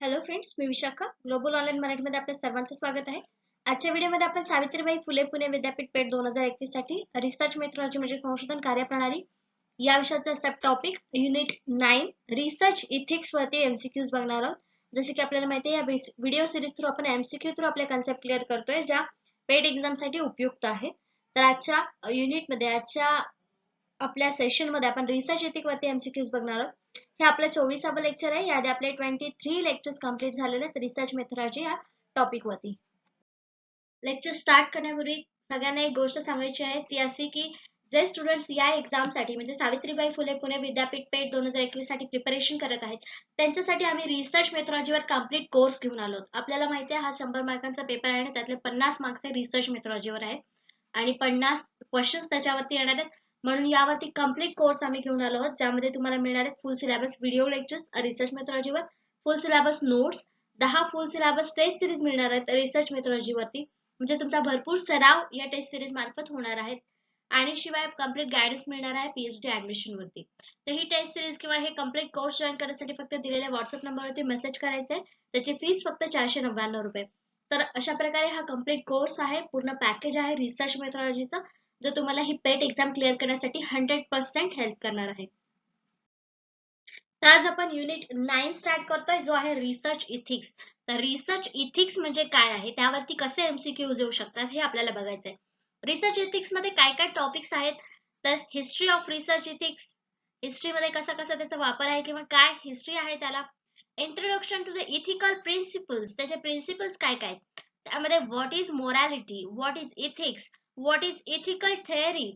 Hello friends, मी Vishakha. Global online मराठीमध्ये आपल्या सर्वांचं स्वागत आहे. आजच्या व्हिडिओमध्ये आपण सावित्रीबाई फुले पुणे विद्यापीठ पेठ 2021 साठी रिसर्च मेथॉडॉलॉजी म्हणजे संशोधन कार्यप्रणाली या विषयाचा सब टॉपिक युनिट 9 रिसर्च इथिक्स वरती एमसीक्यूज बघणार आहोत. जसे की आपल्याला माहिती आहे, या व्हिडिओ सिरीज थ्रू आपण एमसीक्यू थ्रू आपले कन्सेप्ट क्लिअर करतोय, ज्या पेड एक्झाम साठी उपयुक्त आहेत. तर आजच्या युनिटमध्ये आपल्या सेशन मध्ये आपण रिसर्च एथिक वरती एमसीक्यूज बघणार आहोत. हे आपलं 24वा लेक्चर आहे. याआधी आपले 23 लेक्चर्स कंप्लीट झालेले आहेत रिसर्च मेथॉडॉलॉजी या टॉपिक वरती. लेक्चर स्टार्ट करण्यापूर्वी सगळ्यांना एक गोष्ट सांगायची आहे, ती अशी की जे स्टुडंट्स या एक्झाम साठी म्हणजे सावित्रीबाई फुले पुणे विद्यापीठ पेठ 2021 साठी प्रिपरेशन करत आहेत, त्यांच्यासाठी आम्ही रिसर्च मेथॉडॉलॉजीवर कंप्लीट कोर्स घेऊन आलो. आपल्याला माहिती आहे, हा 100 मार्कांचा पेपर आहे आणि त्यातले 50 मार्क्स हे रिसर्च मेथॉडॉलॉजीवर आहेत आणि 50 क्वेश्चन्स त्याच्यावरती येणार आहेत. म्हणून यावरती कंप्लीट कोर्स आम्ही घेऊन आलो आहोत, ज्यामध्ये तुम्हाला मिळणार आहेत full syllabus video lectures research मेथॉडॉलॉजीवर, full syllabus notes, 10 full syllabus test series मिळणार आहेत रिसर्च मेथॉडॉलॉजीवरती. म्हणजे तुमचा भरपूर सराव या टेस्ट सिरीज मार्फत होणार आहे आणि शिवाय कंप्लीट गायडन्स मिळणार आहे पीएचडी ऍडमिशन वरती. तर ही टेस्ट सिरीज किंवा हे कंप्लीट कोर्स जॉईन करण्यासाठी फक्त दिलेल्या व्हॉट्सअप नंबरवरती मेसेज करायचा आहे. त्याची फीस फक्त 499 रुपये. तर अशा प्रकारे हा कंप्लीट कोर्स आहे, पूर्ण पॅकेज आहे रिसर्च मेथॉडॉलॉजीचा, जो तुम्हाला ही पेट एक्झाम क्लिअर करण्यासाठी 100% हेल्प करणार आहे. तर आज आपण युनिट 9 स्टार्ट करतोय, जो आहे रिसर्च इथिक्स. तर रिसर्च इथिक्स म्हणजे काय आहे, त्यावरती कसे एमसीक्यूज येऊ शकतात हे आपल्याला बघायचं आहे. रिसर्च इथिक्स मध्ये काय काय टॉपिक्स आहेत, तर history of research ethics, history मध्ये कसा कसा त्याचा वापर आहे किंवा काय हिस्ट्री आहे त्याला. Introduction to the ethical principles, त्याचे प्रिन्सिपल्स काय काय, त्यामध्ये what is morality, what is ethics, what is ethical theory,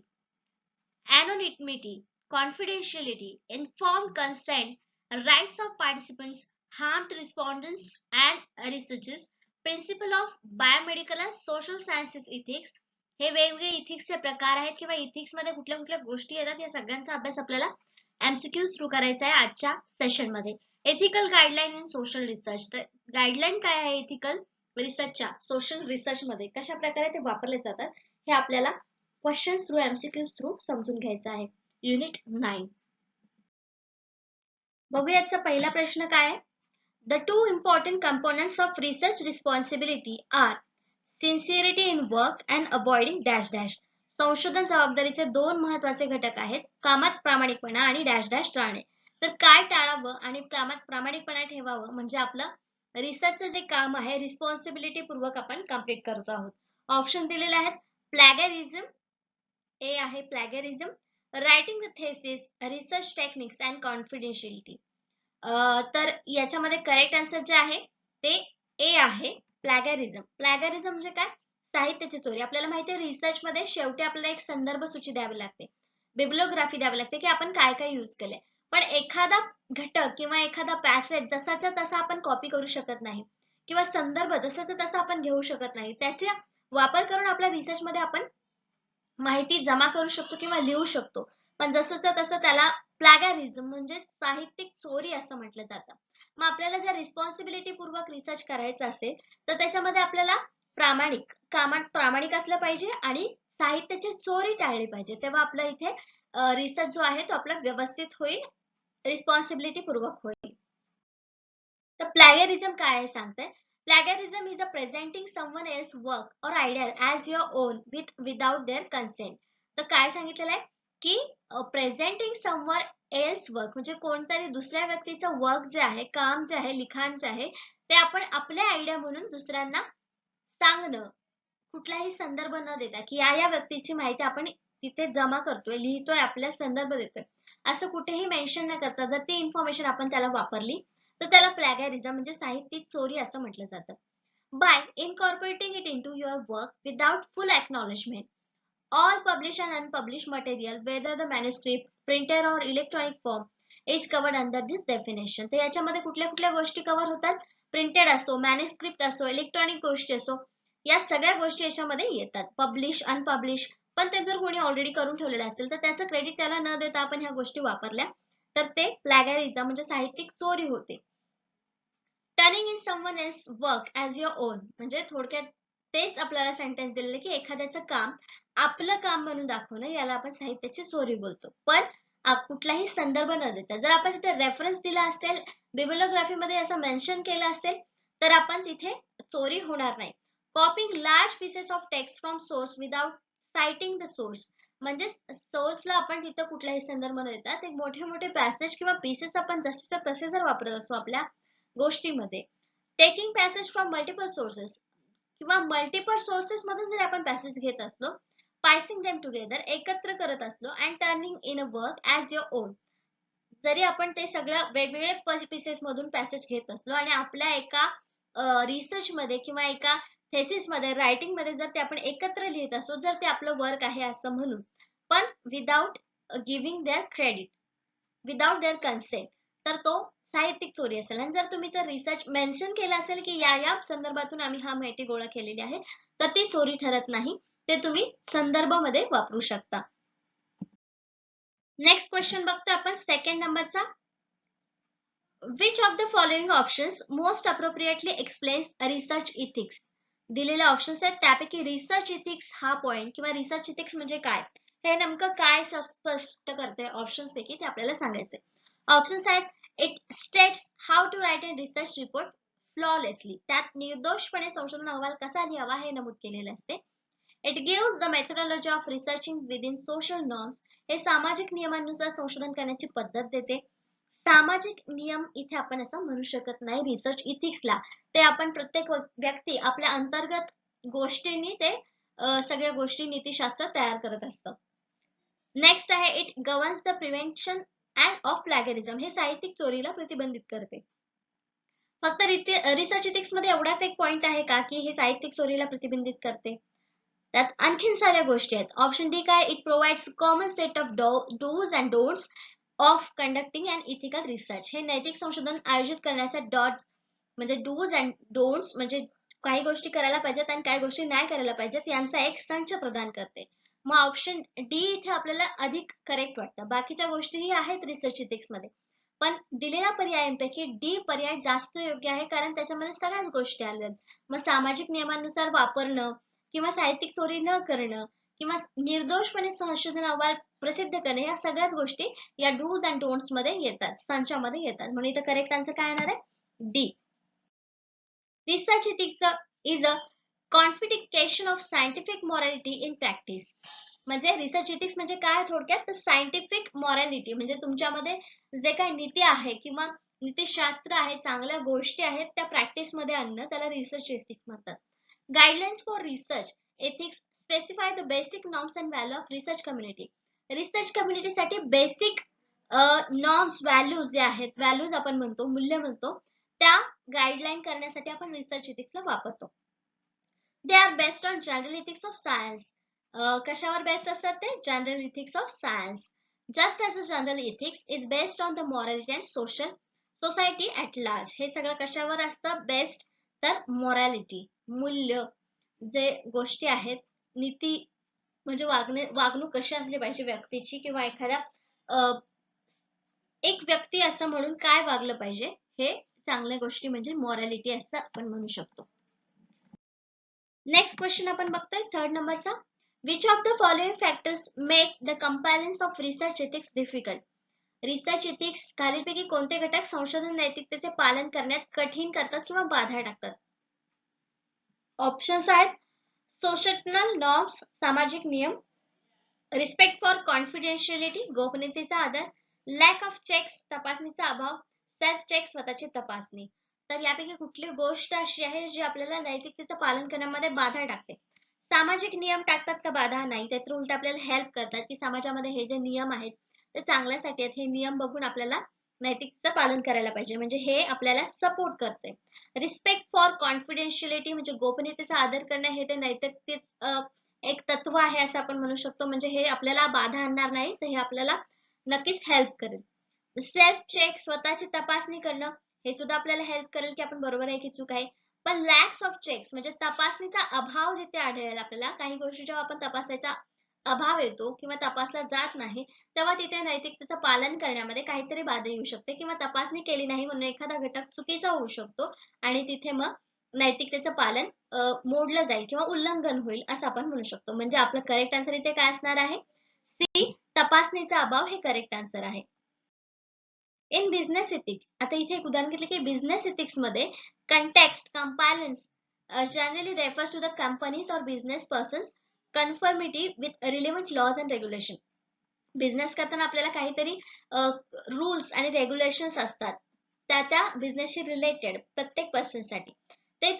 anonymity, confidentiality, informed consent, rights of participants, harmed respondents and researchers, principle of biomedical and social sciences ethics. हे वेगवेगळे इथिक्सचे प्रकार आहेत किंवा ethics मध्ये कुठल्या कुठल्या गोष्टी येतात, या सगळ्यांचा अभ्यास आपल्याला एमसीक्यू थ्रू करायचा आहे आजच्या सेशन मध्ये. Ethical guideline in social research, तर गाईडलाईन काय आहे एथिकल रिसर्चच्या सोशल रिसर्च मध्ये, कशा प्रकारे ते वापरले जातात हे आपल्याला क्वेश्चन्स थ्रू एमसीक्यूज थ्रू समजून घ्यायचा आहे. युनिट 9 बघूयाचा पहिला प्रश्न काय आहे. The two important components of research responsibility are sincerity in work and avoiding dash dash. संशोधन जबाबदारीचे दोन महत्वाचे घटक आहेत, कामात प्रामाणिकपणा आणि डॅश डॅश टाळणे. तर काय टाळावं आणि कामात प्रामाणिकपणा ठेवावं, म्हणजे आपलं रिसर्चचं जे काम आहे रिस्पॉन्सिबिलिटी पूर्वक आपण कंप्लीट करतो आहोत. ऑप्शन दिलेले आहेत. प्लॅगॅरिझम, ए आहे plagiarism, writing the thesis, research techniques and confidentiality. तर याच्यामध्ये करेक्ट आन्सर जे आहे ते ए आहे प्लॅगॅरिझम. प्लॅगॅरिझम म्हणजे काय, साहित्याची चोरी. आपल्याला माहिती आहे रिसर्च मध्ये शेवटी आपल्याला एक संदर्भ सूची द्यावी लागते, बिब्लिओग्राफी द्यावी लागते की आपण काय काय यूज केलंय. पण एखादा घटक किंवा एखादा पॅसेज जसाच्या तसा आपण कॉपी करू शकत नाही किंवा संदर्भ जसाचा तसा आपण घेऊ शकत नाही. त्याचा वापर करून आपल्या रिसर्च मध्ये आपण माहिती जमा करू शकतो किंवा लिहू शकतो, पण जसंच्या तसं त्याला प्लॅगॅरिझम म्हणजे साहित्यिक चोरी असं म्हटलं जातं. मग आपल्याला जर रिस्पॉन्सिबिलिटी पूर्वक रिसर्च करायचं असेल तर त्याच्यामध्ये आपल्याला कामात प्रामाणिक असलं पाहिजे आणि साहित्याची चोरी टाळली पाहिजे, तेव्हा आपला इथे रिसर्च जो आहे तो आपला व्यवस्थित होईल, रिस्पॉन्सिबिलिटी पूर्वक होईल. तर प्लॅगॅरिझम काय आहे सांगते. Plagiarism is a presenting someone else's work or idea as your own without their consent. तर काय सांगितलेलं आहे की प्रेझेंटिंग समवन एल्स वर्क म्हणजे कोणतरी दुसऱ्या व्यक्तीचं वर्क जे आहे, काम जे आहे, लिखाण जे आहे, ते आपण आपल्या आयडिया म्हणून दुसऱ्यांना सांगणं, कुठलाही संदर्भ न देता की या व्यक्तीची माहिती आपण तिथे जमा करतोय, लिहितोय, आपल्या संदर्भ देतोय, असं कुठेही मेन्शन न करता जर ती इन्फॉर्मेशन आपण त्याला वापरली तर त्याला प्लॅगॅरिझम म्हणजे साहित्यिक चोरी असं म्हटलं जातं. By incorporating it into your work without full acknowledgement, all published and unpublished material, whether the manuscript, printed or electronic form, is covered under this definition. तर याच्यामध्ये कुठल्या कुठल्या गोष्टी कव्हर होतात, प्रिंटेड असो, मॅन्युस्क्रिप्ट असो, इलेक्ट्रॉनिक गोष्टी असो, या सगळ्या गोष्टी याच्यामध्ये येतात. पब्लिश, अनपब्लिश, पण ते जर कोणी ऑलरेडी करून ठेवलेलं असेल तर त्याचं क्रेडिट त्याला न देता आपण ह्या गोष्टी वापरल्या तर ते प्लॅगॅरिझम म्हणजे साहित्यिक चोरी होते. Turning in someone else work as your on, म्हणजे थोडक्यात तेच आपल्याला सेंटेन्स दिलेले की एखाद्याचं काम आपलं काम म्हणून दाखवणं, याला आपण साहित्याची चोरी बोलतो. पण कुठलाही संदर्भ न देता, जर आपण तिथे रेफरन्स दिला असेल बिब्लिओग्राफी मध्ये असं मेन्शन केलं असेल तर आपण तिथे चोरी होणार नाही. Copying large pieces of text from source without citing the source, म्हणजे सोर्सला आपण तिथं कुठल्याही संदर्भ न देता ते मोठे मोठे पॅसेज किंवा पीसेस आपण जसे तसे जर वापरत असतो आपल्या गोष्टीमध्ये, taking passage from multiple sources किंवा मल्टिपल सोर्सेस मधून जर आपण पॅसेज घेत असलो, पायसिंग देम टुगेदर एकत्र करत असलो and turning in a work as your on, जरी आपण ते सगळं वेगवेगळे पीसेस मधून पॅसेज घेत असलो आणि आपल्या एका रिसर्च मध्ये किंवा एका थेसिस मध्ये रायटिंग मध्ये जर ते आपण एकत्र लिहित असो, जर ते आपलं वर्क आहे असं म्हणून, पण without giving their credit, without their consent, तर तो साहित्यिक चोरी असेल. आणि जर तुम्ही तर रिसर्च मेन्शन केलं असेल की या संदर्भातून आम्ही हा माहिती गोळा केलेली आहे, तर ती चोरी ठरत नाही. ते तुम्ही संदर्भामध्ये वापरू शकता. नेक्स्ट क्वेश्चन बघतो आपण सेकंड नंबरचा. Which of the following options most appropriately explains research ethics. दिलेले ऑप्शन्स आहेत त्यापैकी रिसर्च इथिक्स हा पॉइंट किंवा रिसर्च इथिक्स म्हणजे काय, हे नेमकं काय स्पष्ट करते ऑप्शन्स पैकी ते आपल्याला सांगायचे. ऑप्शन्स आहेत, it states how to write a research report flawlessly, त्यात निर्दोषपणे संशोधन अहवाल कसा लिहावा हे नमूद केलेले असते. It gives the methodology of researching within social norms, हे सामाजिक नियमांनुसार संशोधन करण्याची पद्धत देते. सामाजिक नियम इथे आपण असं म्हणू शकत नाही रिसर्च इथिक्सला, ते आपण प्रत्येक व्यक्ती आपल्या अंतर्गत गोष्टींनी ते सगळ्या गोष्टी नीतिशास्त्र तयार करत असतं. नेक्स्ट आहे, it governs the prevention and of plagiarism, हे साहित्यिक चोरीला प्रतिबंधित करते. फक्त रिसर्च इथिक्स मध्ये एवढाच एक पॉइंट आहे का की हे साहित्यिक चोरीला प्रतिबंधित करते? त्यात आणखीन साऱ्या गोष्टी आहेत. ऑप्शन डी काय, it provides common set of dos and don'ts of conducting and ethical research, हे नैतिक संशोधन आयोजित करण्याचा म्हणजे डूज अँड डोंट्स, म्हणजे काही गोष्टी करायला पाहिजेत आणि काही गोष्टी नाही करायला पाहिजेत यांचा एक संच प्रदान करते. मग ऑप्शन डी इथे आपल्याला अधिक करेक्ट वाटतं. बाकीच्या गोष्टीही आहेत रिसर्च इथिक्स मध्ये, पण दिलेल्या पर्यायांपैकी डी पर्याय जास्त योग्य आहे, कारण त्याच्यामध्ये सगळ्याच गोष्टी आल्या. मग सामाजिक नियमांनुसार वापरणं किंवा साहित्यिक चोरी न करणं किंवा निर्दोषपणे संशोधन अहवाल प्रसिद्ध करणे, या सगळ्याच गोष्टी या डूज अँड डोंट्स मध्ये येतात, संचामध्ये येतात. म्हणून इथं करेक्ट आन्सर काय येणार आहे? D. Research ethics is a codification of scientific morality in practice, म्हणजे रिसर्च इथिक्स म्हणजे काय थोडक्यात, तर सायंटिफिक मॉरॅलिटी म्हणजे तुमच्यामध्ये जे काही नीती आहे किंवा नीतिशास्त्र आहे, चांगल्या गोष्टी आहेत त्या प्रॅक्टिस मध्ये आणणं, त्याला रिसर्च इथिक्स म्हणतात. Guidelines for research ethics specify the basic norms and value of research community, research कम्युनिटीसाठी बेसिक नॉर्म्स व्हॅल्यूज जे आहेत, व्हॅल्यूज आपण म्हणतो, मूल्य म्हणतो, त्या गाईडलाईन करण्यासाठी आपण रिसर्च इथिक्सला वापरतो. They are based on general ethics of science, कशावर बेस्ड असतात ते? General ethics of science. Just as a general ethics is based on the morality and society at large, हे सगळं कशावर असतं बेस्ड? तर मॉरॅलिटी, मूल्य, जे गोष्टी आहेत, नीती म्हणजे वागणूक कशी असली पाहिजे व्यक्तीची किंवा एखाद्या एक व्यक्ती असं म्हणून काय वागलं पाहिजे, हे चांगल्या गोष्टी म्हणजे मॉरॅलिटी असं आपण म्हणू शकतो. नेक्स्ट क्वेश्चन आपण बघतोय थर्ड नंबरचा. Which of the following factors make the compliance of research ethics difficult, research ethics खालीलपैकी कोणते घटक संशोधन नैतिकतेचे पालन करण्यात कठीण करतात किंवा बाधा टाकतात? ऑप्शन्स आहेत, सोशल नॉर्म्स सामाजिक नियम, रिस्पेक्ट फॉर कॉन्फिडेन्शियलिटी गोपनीयतेचा आदर, लॅक ऑफ चेक्स तपासणीचा अभाव, सेल्फ चेक स्वतःची तपासणी. तर यापैकी कुठली गोष्ट अशी आहे जी आपल्याला नैतिकतेचं पालन करण्यामध्ये बाधा टाकते? सामाजिक नियम टाकतात का बाधा? नाही, ते तर उलट आपल्याला हेल्प करतात की समाजामध्ये हे जे नियम आहेत ते चांगल्यासाठी आहेत, हे नियम बघून आपल्याला नैतिकतेचं पालन करायला पाहिजे, म्हणजे हे आपल्याला सपोर्ट करते. रिस्पेक्ट फॉर कॉन्फिडेन्शियलिटी म्हणजे गोपनीयतेचा आदर करणं, हे ते नैतिकतेचं एक तत्व आहे असं आपण म्हणू शकतो, म्हणजे हे आपल्याला बाधा आणणार नाही, तर हे आपल्याला नक्कीच हेल्प करेल. सेल्फ चेक स्वतःची तपासणी करणं, हे सुद्धा आपल्याला हेल्प करेल की आपण बरोबर आहे की चूक आहे. पण लॅक्स ऑफ चेक्स म्हणजे तपासणीचा अभाव जिथे आढळेल आपल्याला, काही गोष्टी जेव्हा आपण तपासायचा अभाव येतो किंवा तपासला जात नाही, तेव्हा तिथे नैतिकतेचं पालन करण्यामध्ये काहीतरी बाधा येऊ शकते किंवा तपासणी केली नाही म्हणून एखादा घटक चुकीचा होऊ शकतो आणि तिथे मग नैतिकतेचं पालन मोडलं जाईल किंवा उल्लंघन होईल असं आपण म्हणू शकतो. म्हणजे आपलं करेक्ट आन्सर इथे काय असणार आहे? सी, तपासणीचा अभाव हे करेक्ट आन्सर आहे. इन बिझनेस इथिक्स, आता इथे एक उदाहरण घेतलं की बिझनेस इथिक्स मध्ये context compliance generally refers to the companies और business persons conformity with relevant laws and regulation. Business करताना आपल्याला काहीतरी रूल्स आणि रेग्युलेशन्स असतात त्या बिझनेसशी रिलेटेड प्रत्येक पर्सनसाठी. ते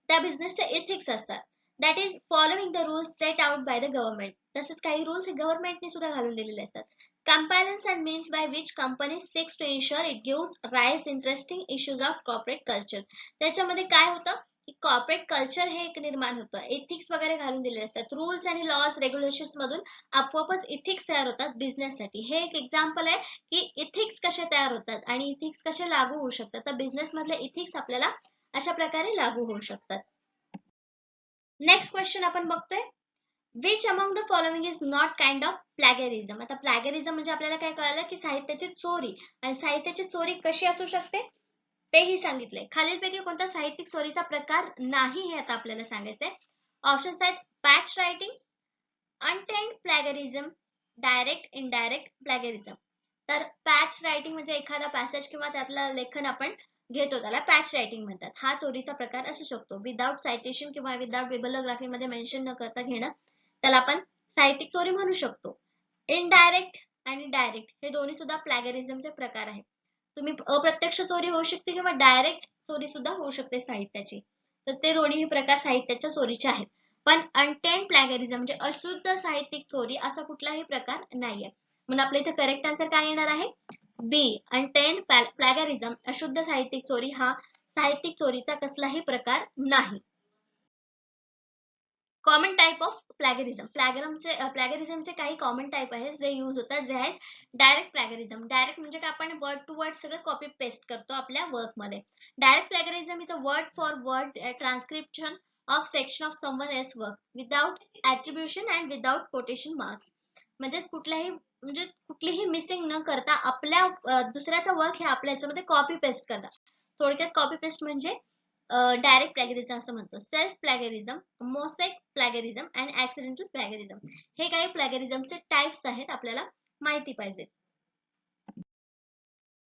त्या बिझनेसचे इथिक्स असतात. That is following the rules set out by the government. तसेच काही रूल्स गव्हर्नमेंटने सुद्धा घालून दिलेले असतात. Compliance and means by which company seeks to ensure it gives rise interesting issues of corporate culture. त्याच्यामध्ये काय होतं की कॉर्पोरेट कल्चर हे एक निर्माण होतं. एथिक्स वगैरे घालून दिलेले असतात. रूल्स आणि लॉज रेग्युलेशन्स मधून आपोआपच इथिक्स तयार होतात बिझनेससाठी. हे एक एक्झाम्पल आहे की इथिक्स कसे तयार होतात आणि इथिक्स कसे लागू होऊ शकतात. तर बिझनेस मधले इथिक्स आपल्याला अशा प्रकारे लागू होऊ शकतात. नेक्स्ट क्वेश्चन आपण बघतोय. Which among the following is not kind of plagiarism. आता प्लॅगरिझम म्हणजे आपल्याला काय कळालं की साहित्याची चोरी, आणि साहित्याची चोरी कशी असू शकते तेही सांगितले. खालीलपैकी कोणता साहित्यिक चोरीचा प्रकार नाही हे आता आपल्याला सांगायचंय. ऑप्शन्स आहेत पॅच रायटिंग, अनटेंड प्लॅगरिझम, डायरेक्ट इनडायरेक्ट प्लॅगरिझम. तर पॅच रायटिंग म्हणजे एखादा पॅसेज किंवा त्यातलं लेखन आपण घेतो त्याला पॅच रायटिंग म्हणतात. हा चोरीचा प्रकार असू शकतो. विदाउट सायटेशन किंवा विदाउट बिबलिओग्राफी मध्ये मेन्शन न करता घेणं त्याला आपण साहित्यिक चोरी म्हणू शकतो. इनडायरेक्ट आणि डायरेक्ट हे दोन्ही सुद्धा प्लॅगरिझमचे प्रकार आहेत. तुम्ही अप्रत्यक्ष चोरी होऊ शकते किंवा डायरेक्ट चोरी सुद्धा होऊ शकते साहित्याची. तर ते दोन्ही प्रकार साहित्याच्या चोरीचे आहेत. पण अनटेंड प्लॅगरिझम म्हणजे अशुद्ध साहित्यिक चोरी असा कुठलाही प्रकार नाहीये. म्हणून आपल्या इथे करेक्ट आन्सर काय येणार आहे? बी, अनटेंड प्लॅगरिझम. अशुद्ध साहित्यिक चोरी हा साहित्यिक चोरीचा कसलाही प्रकार नाही. Common type of plagiarism. प्लॅगरिझमचे काही कॉमन टाइप आहेत जे यूज होतात, जे आहेत डायरेक्ट प्लॅगरिझम. डायरेक्ट म्हणजे काय आपण वर्ड टू वर्ड सगळं कॉपी पेस्ट करतो आपल्या वर्क मध्ये. Direct plagiarism is a word for word transcription of section of someone else work without attribution and without quotation marks. म्हणजे कुठलीही मिसिंग न करता आपल्या दुसऱ्याचा वर्क हे आपल्या याच्यामध्ये कॉपी पेस्ट करतात. थोडक्यात कॉपी पेस्ट म्हणजे डायरेक्ट प्लॅगरिझम असं म्हणतो. सेल्फ प्लॅगरिझम, मोसेक प्लॅगरिझम आणि ऍक्सिडेंटल प्लॅगरिझम हे काही प्लॅगरिझमचे टाइप्स आहेत, आपल्याला माहिती पाहिजे.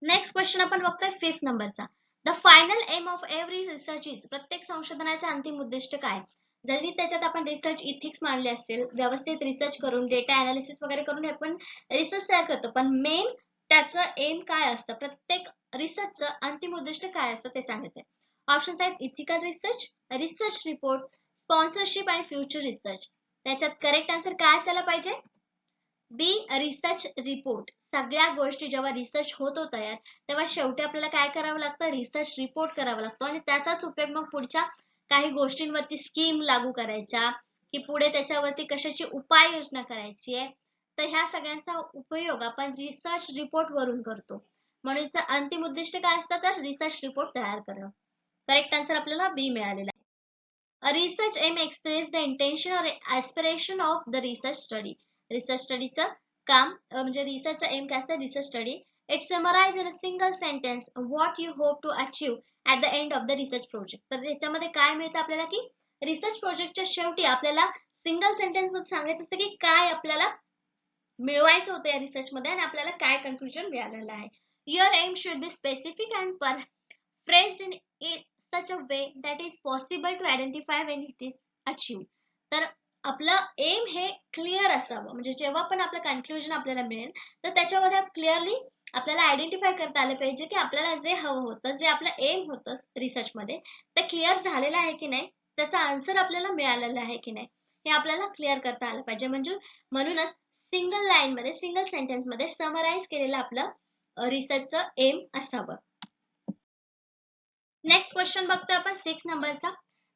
नेक्स्ट क्वेश्चन आपण बघतोय 5th नंबरचा. The final aim of every research is. प्रत्येक संशोधनाचे अंतिम उद्दिष्ट काय? जरी त्याच्यात आपण रिसर्च इथिक्स मांडले असतील, व्यवस्थित रिसर्च करून डेटा अनालिसिस वगैरे करून आपण रिसर्च तयार करतो, पण मेन त्याचं एम काय असतं, प्रत्येक रिसर्चचं अंतिम उद्दिष्ट काय असतं ते सांगायचंय. ऑप्शन्स आहेत ethical research, research report, sponsorship आणि फ्युचर रिसर्च. त्याच्यात करेक्ट आन्सर काय असायला पाहिजे? बी, रिसर्च रिपोर्ट. सगळ्या गोष्टी जेव्हा रिसर्च होतो तयार, तेव्हा शेवटी आपल्याला काय करावं लागतं? रिसर्च रिपोर्ट करावा लागतो आणि त्याचाच उपयोग मग पुढच्या काही गोष्टींवरती स्कीम लागू करायच्या की पुढे त्याच्यावरती कशाची उपाययोजना करायची आहे, तर ह्या सगळ्यांचा उपयोग आपण रिसर्च रिपोर्ट वरून करतो. म्हणून अंतिम उद्दिष्ट काय असतं? तर रिसर्च रिपोर्ट तयार करणं. करेक्ट आन्सर आपल्याला बी मिळालेला आहे. A research aim express the intention or aspiration of the research study. Research स्टडीचं काम म्हणजे रिसर्चचा एम काय असतं? Research study. It summarise in a single sentence what you hope to achieve at the end of the research project. तर त्याच्यामध्ये काय मिळतं आपल्याला की रिसर्च प्रोजेक्टच्या शेवटी आपल्याला सिंगल सेंटेन्स मध्ये सांगायचं असतं की काय आपल्याला मिळवायचं होतं या रिसर्च मध्ये आणि आपल्याला काय कन्क्लुजन मिळालेलं आहे. Your aim should be specific and phrased in such a way that is possible to identify when it is achieved. तर आपलं एम हे क्लिअर असावं, म्हणजे जेव्हा पण आपलं कन्क्लुजन आपल्याला मिळेल तर त्याच्यामध्ये क्लिअरली आपल्याला आयडेंटिफाय करता आलं पाहिजे की आपल्याला जे हवं होतं, जे आपलं एम होतं रिसर्च मध्ये, ते क्लिअर झालेलं आहे की नाही, त्याचा आन्सर आपल्याला मिळालेला आहे की नाही, हे आपल्याला क्लिअर करता आलं पाहिजे. म्हणूनच सिंगल लाईन मध्ये, सिंगल सेंटेन्स मध्ये समराइज केलेलं आपलं रिसर्चचं एम असावं. नेक्स्ट क्वेश्चन बघतोय आपण 6 नंबरचा.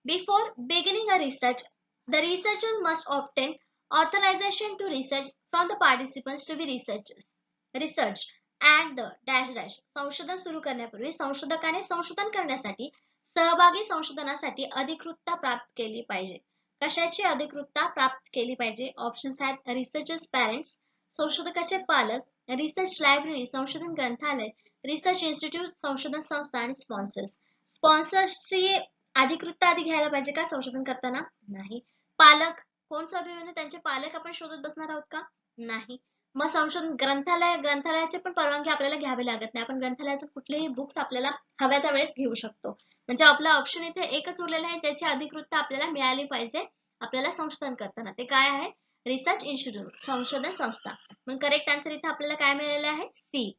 Before beginning a research the researcher must obtain authorisation to research from the participants to be research and the dash dash. संशोधन सुरू करण्यापूर्वी संशोधकाने संशोधन करण्यासाठी सहभागी संशोधनासाठी अधिकृतता प्राप्त केली पाहिजे. कशाची अधिकृतता प्राप्त केली पाहिजे? ऑप्शन्स आहेत रिसर्चर्स पॅरेंट्स, संशोधकाचे पालक, रिसर्च लायब्ररी संशोधन ग्रंथालय, रिसर्च इन्स्टिट्यूट संशोधन संस्था आणि स्पॉन्सर्स. स्पॉन्सर्सची अधिकृतता आधी घ्यायला पाहिजे का संशोधन करताना? नाही. पालक कोण सभेमध्ये त्यांचे पालक आपण शोधत बसणार आहोत का? नाही. मग संशोधन ग्रंथालयाची पण परवानगी आपल्याला घ्यावी लागत नाही. आपण ग्रंथालयातून कुठलेही बुक्स आपल्याला हव्या त्या वेळेस घेऊ शकतो. म्हणजे आपला ऑप्शन इथे एकच उरलेला आहे ज्याची अधिकृतता आपल्याला मिळाली पाहिजे आपल्याला संशोधन करताना. ते काय आहे? रिसर्च इन्स्टिट्यूट, संशोधन संस्था. मग करेक्ट आन्सर इथे आपल्याला काय मिळालेलं आहे? C.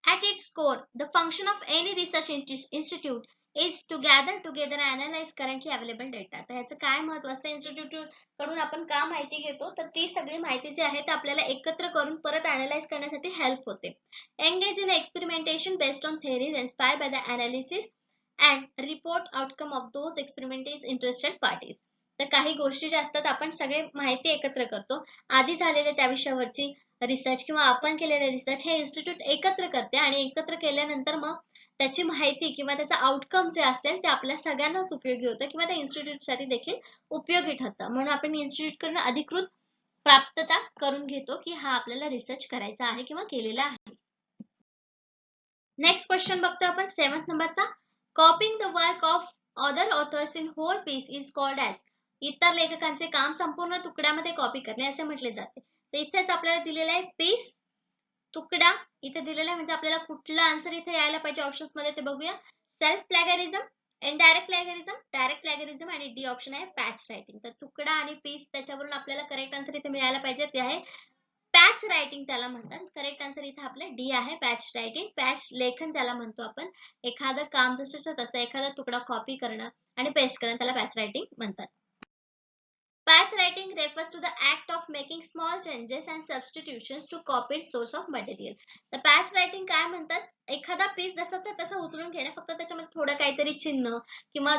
At its core, the function of any research institute is to gather together and analyze currently available data. तर ह्याचं काय महत्व असतं? इन्स्टिट्यूट कडून आपण का माहिती घेतो? तर ती सगळी माहिती जी आहे ती आपल्याला एकत्र करून परत अनालाइज करण्यासाठी हेल्प होते. Engage in experimentation based on theories inspired by the analysis and report outcome of those experiments interested parties. तर काही गोष्टी ज्या असतात आपण सगळे माहिती एकत्र करतो. आधी झालेले त्या विषयावरची रिसर्च किंवा आपण केलेले रिसर्च हे इन्स्टिट्यूट एकत्र करते आणि एकत्र केल्यानंतर मग त्याची माहिती किंवा त्याचा आउटकम जे असेल ते आपल्या सगळ्यांनाच उपयोगी होतं किंवा त्या इन्स्टिट्यूटसाठी देखील उपयोगी ठरतं. म्हणून आपण इन्स्टिट्यूटकडून अधिकृत प्राप्तता करून घेतो की हा आपल्याला रिसर्च करायचा आहे किंवा केलेला आहे. नेक्स्ट क्वेश्चन बघतो आपण 7th नंबरचा. Copying the work of other authors in whole piece is called as. इतर लेखकांचे काम संपूर्ण तुकड्यामध्ये कॉपी करणे असे म्हटले जाते. तर इथेच आपल्याला दिलेलं आहे पीस, तुकडा इथे दिलेला आहे. म्हणजे आपल्याला कुठला आन्सर इथे यायला पाहिजे ऑप्शन्स मध्ये ते बघूया. सेल्फ प्लॅगरिझम, इनडायरेक्ट प्लॅगरिझम, डायरेक्ट प्लॅगरिझम आणि डी ऑप्शन आहे पॅच रायटिंग. तर तुकडा आणि पीस त्याच्यावरून आपल्याला करेक्ट आन्सर इथे मिळायला पाहिजे ते आहे पॅच रायटिंग त्याला म्हणतात. करेक्ट आन्सर इथे आपलं डी आहे पॅच रायटिंग. पॅच लेखन त्याला म्हणतो आपण. एखादं काम जसं तसं एखादा तुकडा कॉपी करणं आणि पेस्ट करणं त्याला पॅच रायटिंग म्हणतात. Patch writing refers to the act of making small changes and substitutions to copied source of material. तर पॅच रायटिंग काय म्हणतात? एखादा पीस जसाचा तसा उचलून घेणं, फक्त त्याच्यामध्ये थोडं काहीतरी चिन्ह किंवा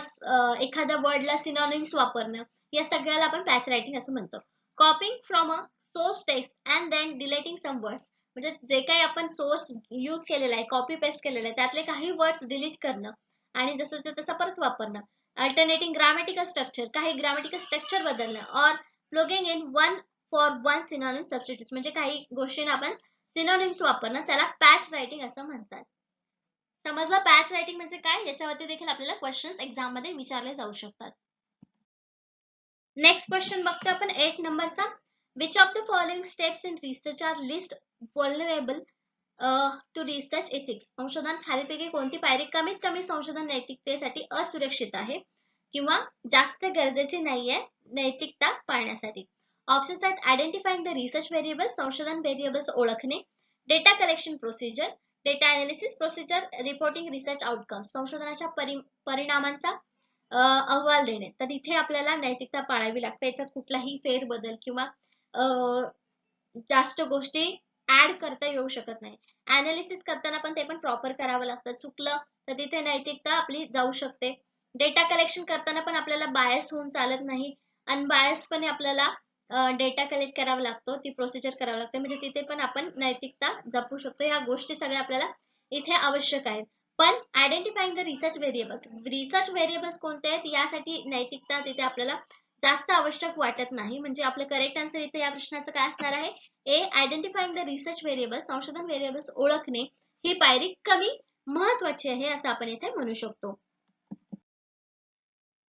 एखाद्या वर्डला सिनॉनिम्स वापरणं, या सगळ्याला आपण पॅच रायटिंग असं म्हणतो. Copying from a source text and then deleting some words. म्हणजे जे काही आपण सोर्स यूज केलेला आहे, कॉपी पेस्ट केलेला आहे, त्यातले काही वर्ड्स डिलीट करणं आणि जसं तसं परत वापरणं. अल्टरनेटिंग ग्रामॅटिकल स्ट्रक्चर, काही ग्रामॅटिकल स्ट्रक्चर बदलणं. और plugging in one for one synonym substitutes. म्हणजे काही गोष्टींना आपण सिनॉनिम्स वापरणं त्याला पॅच रायटिंग असं म्हणतात. समजलं पॅच रायटिंग म्हणजे काय? याच्यावरती देखील आपल्याला क्वेश्चन्स एक्झाम मध्ये विचारले जाऊ शकतात. नेक्स्ट क्वेश्चन बघतो आपण 8 नंबरचा. Which of the following steps in research are least vulnerable to research ethics. संशोधन खालीलपैकी कोणती पायरी कमीत कमी संशोधन नैतिकतेसाठी असुरक्षित आहे किंवा जास्त गरजेची नाहीये नैतिकता पाळण्यासाठी. ऑप्शन्स आहेत आयडेंटिफाइंग द रिसर्च व्हेरिएबल्स, संशोधन व्हेरिएबल्स ओळखणे, data collection procedure, data analysis procedure, reporting research outcomes. संशोधनाच्या परिणामांचा अहवाल देणे. तर इथे आपल्याला नैतिकता पाळावी लागते. याच्यात कुठलाही फेरबदल किंवा जास्त गोष्टी ऍड करता येऊ शकत नाही. अनालिसिस करताना पण ते पण प्रॉपर करावं लागतं. चुकलं तर तिथे नैतिकता आपली जाऊ शकते. डेटा कलेक्शन करताना पण आपल्याला बायस होऊन चालत नाही. अनबायसपणे आपल्याला डेटा कलेक्ट करावा लागतो, ती प्रोसिजर करावी लागते. म्हणजे तिथे पण आपण नैतिकता जपू शकतो. ह्या गोष्टी सगळ्या आपल्याला इथे आवश्यक आहेत. पण identifying the research variables, research variables कोणते आहेत यासाठी नैतिकता तिथे आपल्याला जास्त आवश्यक वाटत नाही. म्हणजे आपलं करेक्ट आन्सर इथे या प्रश्नाचं काय असणार आहे? ए, आयडेंटिफाइंग द रिसर्च व्हेरिएबल्स, संशोधन व्हेरिएबल्स ओळखणे ही पायरी कमी महत्वाची आहे असं आपण इथे म्हणू शकतो.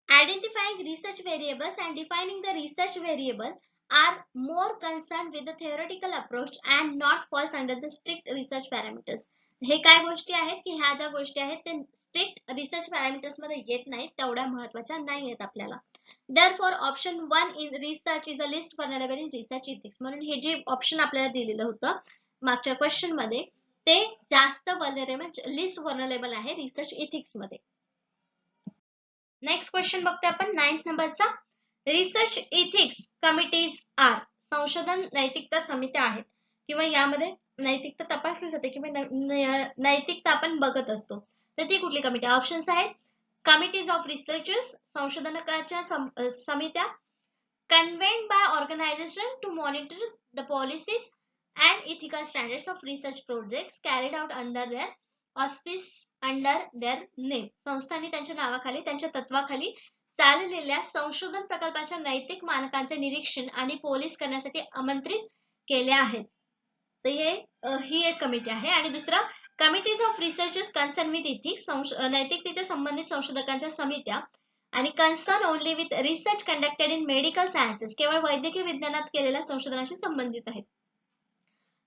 Identifying research variables and defining the research variable are more concerned with the theoretical approach and not falls under the strict research parameters. हे काय गोष्टी आहेत की ह्या ज्या गोष्टी आहेत ते स्ट्रिक्ट रिसर्च पॅरामीटर्स मध्ये येत नाहीत, तेवढ्या महत्वाच्या नाही आहेत आपल्याला. Therefore option 1 in research is a least vulnerable in research ethics. म्हणून हे जे ऑप्शन आपल्याला दिलेलं होतं मागच्या क्वेश्चन मध्ये ते जास्त वल्नरेबल, लिस्ट वल्नरेबल आहे रिसर्च एथिक्स मध्ये. नेक्स्ट क्वेश्चन बघतोय आपण 9th नंबरचा. Research ethics committees are. संशोधन नैतिकता समित्या आहेत किंवा यामध्ये नैतिकता तपासली जाते किंवा नैतिकता आपण बघत असतो. तर ती कुठली कमिटी? ऑप्शन्स आहेत कमिटीज ऑफ रिसर्चर्स, संशोधकाच्या समित्या, convened by organisation to monitor the policies and ethical standards of research projects carried out under their auspices under their name. संस्थांनी त्यांच्या नावाखाली, त्यांच्या तत्वाखाली चाललेल्या संशोधन प्रकल्पांच्या नैतिक मानकांचे निरीक्षण आणि पोलीस करण्यासाठी आमंत्रित केले आहेत. तर ही एक कमिटी आहे. आणि दुसरा committees of researchers concern with ethics, नैतिकतेच्या संबंधित संशोधकांच्या समित्या आणि concern only with research conducted in medical sciences, केवळ वैद्यकीय विज्ञानात केलेल्या संशोधनाशी संबंधित आहेत.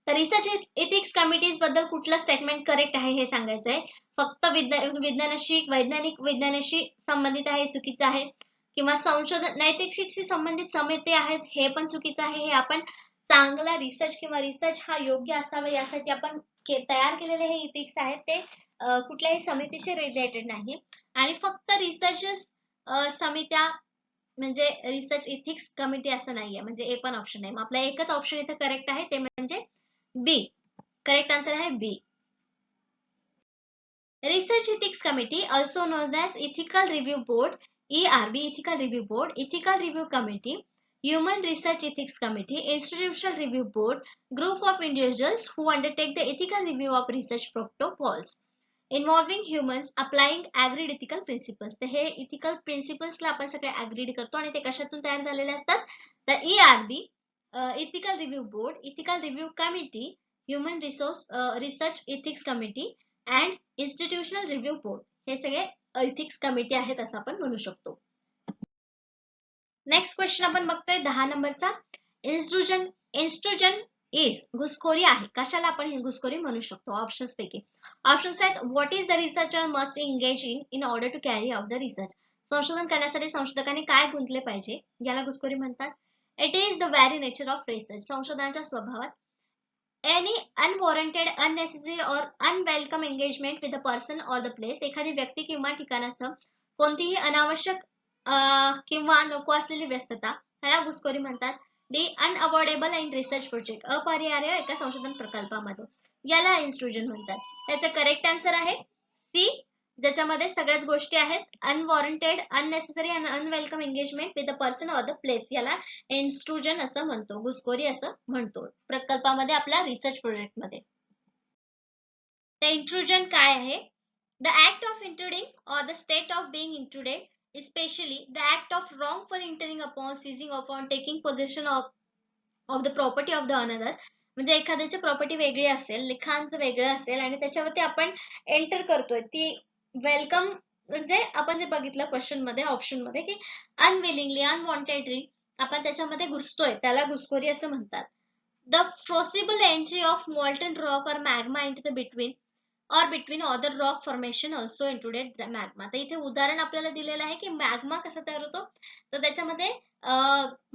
तर रिसर्च एथिक्स कमिटीज बद्दल कुठलं स्टेटमेंट करेक्ट आहे हे सांगायचं आहे. फक्त वैज्ञानिक विज्ञानाशी संबंधित आहे चुकीचं आहे, किंवा संशोधन नैतिकतेशी संबंधित समिती आहेत हे पण चुकीचं आहे. हे आपण चांगला रिसर्च किंवा रिसर्च हा योग्य असावा यासाठी आपण तयार केलेले हे इथिक्स आहेत ते कुठल्याही समितीशी रिलेटेड नाही. आणि फक्त रिसर्च समित्या म्हणजे रिसर्च इथिक्स कमिटी असं नाहीये, म्हणजे ए पण ऑप्शन आहे. मग आपला एकच ऑप्शन इथे करेक्ट आहे ते म्हणजे बी. करेक्ट आन्सर आहे बी. Research Ethics Committee, also known as Ethical Review Board, ERB, Ethical Review Board, Ethical Review Committee, Human Research Ethics Committee, Institutional Review Board, group of individuals who undertake the ethical review of research protocols involving humans applying agreed ethical principles. तर हे ethical principles ला आपण सगळे agreed करतो आणि ते कशातून तयार झालेले असतात? तर ERB, Ethical Review Board, Ethical Review Committee, Human Research Ethics Committee and institutional review board हे सगळे एथिक्स कमिटी आहेत असं आपण म्हणू शकतो. नेक्स्ट क्वेश्चन आपण बघतोय 10 नंबरचा. इन्स्ट्रुजन इज घुसखोरी आहे. कशाला आपण ही घुसखोरी म्हणू शकतो? ऑप्शन्स पैकी ऑप्शन्स आहेत. What is the researcher must engage in order to carry out the research. संशोधन करण्यासाठी संशोधकांनी काय गुंतले पाहिजे याला घुसखोरी म्हणतात. It is the very nature of research. संशोधनाच्या स्वभावात any unwarranted, unnecessary or unwelcome engagement with the person or the place. एखादी व्यक्ती किंवा ठिकाणासह कोणतीही अनावश्यक किंवा नको असलेली व्यस्तता ह्याला घुसखोरी म्हणतात. D unavoidable in research project, अपरिहार्य एका संशोधन प्रकल्पामध्ये, याला इन्स्ट्रुजन म्हणतात. त्याचा करेक्ट आन्सर आहे सी, ज्याच्यामध्ये सगळ्याच गोष्टी आहेत. अनवॉरंटेड, अननेसेसरी आणि unwelcome engagement with the person or the place याला इन्स्ट्रुजन असं म्हणतो, घुसखोरी असं म्हणतो प्रकल्पामध्ये आपल्या रिसर्च प्रोजेक्ट मध्ये. ते इंट्रुजन काय आहे? The act of intruding or the state of being intruded, especially the act of wrongful entering upon, seizing upon, taking possession of the property of the another. म्हणजे एखाद्याची प्रॉपर्टी वेगळी असेल, लिखाणचं वेगळं असेल आणि त्याच्यावरती आपण एंटर करतोय, ती वेलकम म्हणजे आपण जे बघितलं क्वेश्चन मध्ये ऑप्शन मध्ये की अनविलिंगली, अनवॉन्टेडली आपण त्याच्यामध्ये घुसतोय त्याला घुसखोरी असं म्हणतात. The forcible entry of molten rock or magma into the between other rock formation also included magma. तर इथे उदाहरण आपल्याला दिलेलं आहे की मॅग्मा कसा तयार होतो, तर त्याच्यामध्ये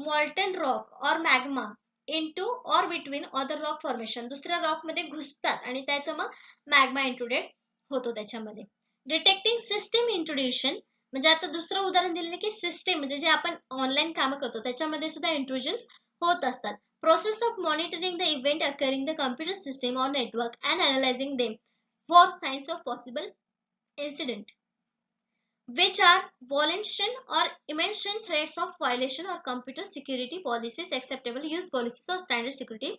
मॉल्टन रॉक और मॅग्मा इंटू और बिटवीन अदर रॉक फॉर्मेशन, दुसऱ्या रॉक मध्ये घुसतात आणि त्याचं मग मॅग्मा इंक्लुडेड होतो त्याच्यामध्ये. डिटेक्टिंग सिस्टीम इंट्रोड्युशन, म्हणजे आता दुसरं उदाहरण दिलेलं की सिस्टीम म्हणजे जे आपण ऑनलाईन कामं करतो त्याच्यामध्ये सुद्धा इंट्रुजन्स होत असतात. Process of monitoring the event occurring the computer system or network and analysing them for science of possible incident which are violation or imminent threats of violation or computer security policies, acceptable use policies or standard security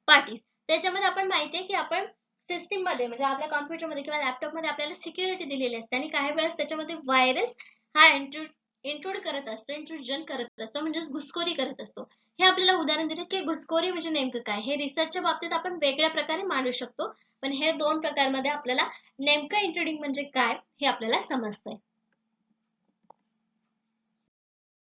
parties. त्याच्यामध्ये आपण माहिती आहे की आपण system मध्ये म्हणजे आपल्या computer मध्ये किंवा लॅपटॉप मध्ये आपल्याला सिक्युरिटी दिलेली असते आणि काही वेळेस त्याच्यामध्ये व्हायरस हा इंट्रूड करत असतो, इंट्रुजन करत असतो, म्हणजे घुसखोरी करत असतो. हे आपल्याला उदाहरण दिलं की घुसखोरी म्हणजे नेमकं काय. हे रिसर्चच्या बाबतीत आपण वेगळ्या प्रकारे मांडू शकतो, पण हे दोन प्रकारमध्ये आपल्याला नेमकं इंट्रुडिंग म्हणजे काय हे आपल्याला समजतंय.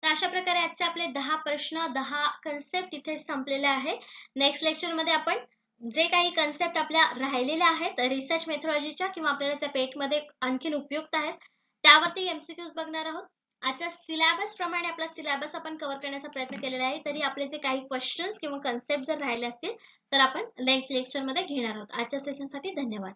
तर अशा प्रकारे आजचे आपले 10 प्रश्न 10 कन्सेप्ट इथे संपलेले आहे. नेक्स्ट लेक्चर मध्ये आपण जे काही कन्सेप्ट आपल्या राहिलेल्या आहेत रिसर्च मेथोडॉलॉजीच्या किंवा आपल्याला त्या पेट मध्ये आणखीन उपयुक्त आहेत त्यावरती एमसीक्यूज बघणार आहोत. आजच्या सिलेबस प्रमाणे आपला सिलेबस आपण कव्हर करण्याचा प्रयत्न केलेला आहे. तरी आपले जे काही क्वेश्चन्स किंवा कन्सेप्ट जर राहिले असतील तर आपण नेक्स्ट लेक्चर मध्ये घेणार आहोत. आजच्या सेशनसाठी धन्यवाद.